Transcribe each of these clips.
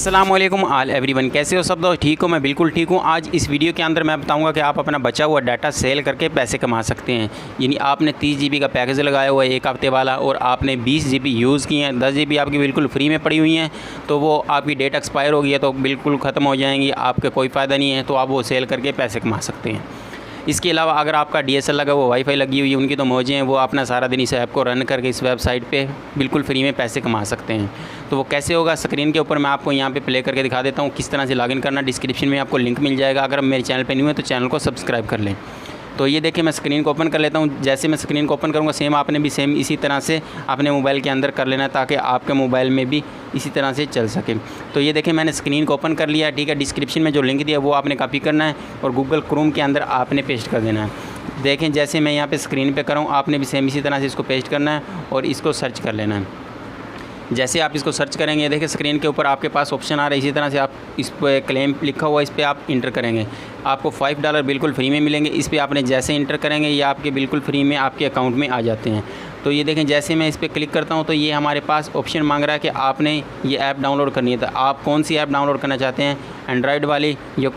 अस्सलाम वालेकुम आल एवरीवन, कैसे हो सब दोस्त? ठीक हो? मैं बिल्कुल ठीक हूँ। आज इस वीडियो के अंदर मैं बताऊंगा कि आप अपना बचा हुआ डाटा सेल करके पैसे कमा सकते हैं। यानी आपने 30 GB का पैकेज लगाया हुआ है 1 हफ्ते वाला और आपने 20 GB यूज़ किए हैं, 10 GB आपकी बिल्कुल फ्री में पड़ी हुई हैं, तो वो आपकी डेट एक्सपायर हो गई है तो बिल्कुल ख़त्म हो जाएंगी, आपका कोई फ़ायदा नहीं है, तो आप वो सेल करके पैसे कमा सकते हैं। इसके अलावा अगर आपका DSL लगा हुआ वाईफाई लगी हुई है, उनकी तो मौजें हैं, वो अपना सारा दिन इस ऐप को रन करके इस वेबसाइट पे बिल्कुल फ्री में पैसे कमा सकते हैं। तो वो कैसे होगा, स्क्रीन के ऊपर मैं आपको यहाँ पे प्ले करके दिखा देता हूँ किस तरह से लॉगिन करना। डिस्क्रिप्शन में आपको लिंक मिल जाएगा। अगर मेरे चैनल पे न्यू है तो चैनल को सब्सक्राइब कर लें। तो ये देखिए मैं स्क्रीन को ओपन कर लेता हूँ। जैसे मैं स्क्रीन को ओपन करूँगा सेम आपने भी सेम इसी तरह से अपने मोबाइल के अंदर कर लेना है, ताकि आपके मोबाइल में भी इसी तरह से चल सके। तो ये देखिए मैंने स्क्रीन को ओपन कर लिया, ठीक है। डिस्क्रिप्शन में जो लिंक दिया वो आपने कॉपी करना है और गूगल क्रोम के अंदर आपने पेस्ट कर देना है। देखें जैसे मैं यहाँ पे स्क्रीन पे कर रहा हूँ, आपने भी सेम इसी तरह से इसको पेस्ट करना है और इसको सर्च कर लेना है। जैसे आप इसको सर्च करेंगे देखिए स्क्रीन के ऊपर आपके पास ऑप्शन आ रहा है, इसी तरह से आप इस पर क्लेम लिखा हुआ है, इस पर आप इंटर करेंगे, आपको $5 बिल्कुल फ्री में मिलेंगे। इस पर आपने जैसे इंटर करेंगे ये आपके बिल्कुल फ्री में आपके अकाउंट में आ जाते हैं। तो ये देखें जैसे मैं इस पर क्लिक करता हूँ तो ये हमारे पास ऑप्शन मांग रहा है कि आपने ये ऐप डाउनलोड करनी है। तो आप कौन सी ऐप डाउनलोड करना चाहते हैं, एंड्रॉयड वाली या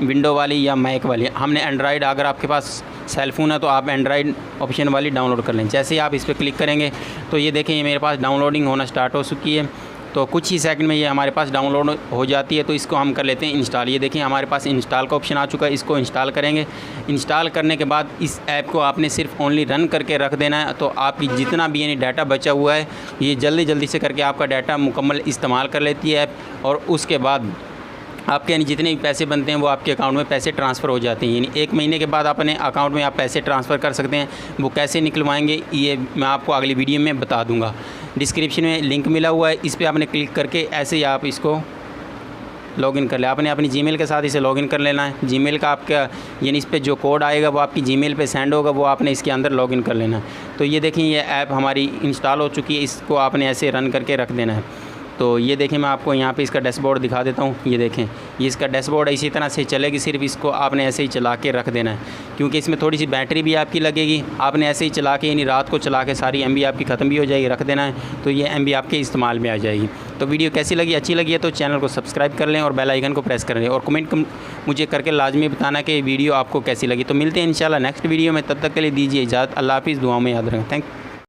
विंडो वाली या मैक वाली? हमने एंड्रॉयड, अगर आपके पास सेल फ़ोन है तो आप एंड्रॉयड ऑप्शन वाली डाउनलोड कर लें। जैसे ही आप इस पर क्लिक करेंगे तो ये देखें ये मेरे पास डाउनलोडिंग होना स्टार्ट हो चुकी है। तो कुछ ही सेकंड में ये हमारे पास डाउनलोड हो जाती है। तो इसको हम कर लेते हैं इंस्टॉल। ये देखिए हमारे पास इंस्टॉल का ऑप्शन आ चुका है, इसको इंस्टॉल करेंगे। इंस्टॉल करने के बाद इस ऐप को आपने सिर्फ ओनली रन करके रख देना है। तो आपकी जितना भी यानी डाटा बचा हुआ है ये जल्दी जल्दी से करके आपका डाटा मुकम्मल इस्तेमाल कर लेती है ऐप, और उसके बाद आपके यानी जितने भी पैसे बनते हैं वो आपके अकाउंट में पैसे ट्रांसफ़र हो जाते हैं। यानी 1 महीने के बाद अपने अकाउंट में आप पैसे ट्रांसफ़र कर सकते हैं। वो कैसे निकलवाएंगे ये मैं आपको अगली वीडियो में बता दूंगा। डिस्क्रिप्शन में लिंक मिला हुआ है, इस पर आपने क्लिक करके ऐसे ही आप इसको लॉगिन कर ले। आपने अपनी जीमेल के साथ इसे लॉगिन कर लेना है। जीमेल का आपका यानी इस पर जो कोड आएगा वो आपकी जीमेल पे सेंड होगा, वो आपने इसके अंदर लॉगिन कर लेना है। तो ये देखें ये ऐप हमारी इंस्टॉल हो चुकी है, इसको आपने ऐसे रन करके रख देना है। तो ये देखें मैं आपको यहाँ पे इसका डैशबोर्ड दिखा देता हूँ। ये देखें ये इसका डैशबोर्ड इसी तरह से चलेगी, सिर्फ इसको आपने ऐसे ही चला के रख देना है, क्योंकि इसमें थोड़ी सी बैटरी भी आपकी लगेगी। आपने ऐसे ही चला के यानी रात को चला के सारी MB आपकी ख़त्म भी हो जाएगी, रख देना है, तो ये MB आपके इस्तेमाल में आ जाएगी। तो वीडियो कैसी लगी, अच्छी लगी है तो चैनल को सब्सक्राइब कर लें और बेल आइकन को प्रेस कर लें, और कमेंट मुझे करके लाजमी बताना कि वीडियो आपको कैसी लगी। तो मिलते हैं इंशाल्लाह नेक्स्ट वीडियो में, तब तक के लिए दीजिए इजाज़त। अल्लाह हाफ़िज़, दुआ में याद रखें। थैंक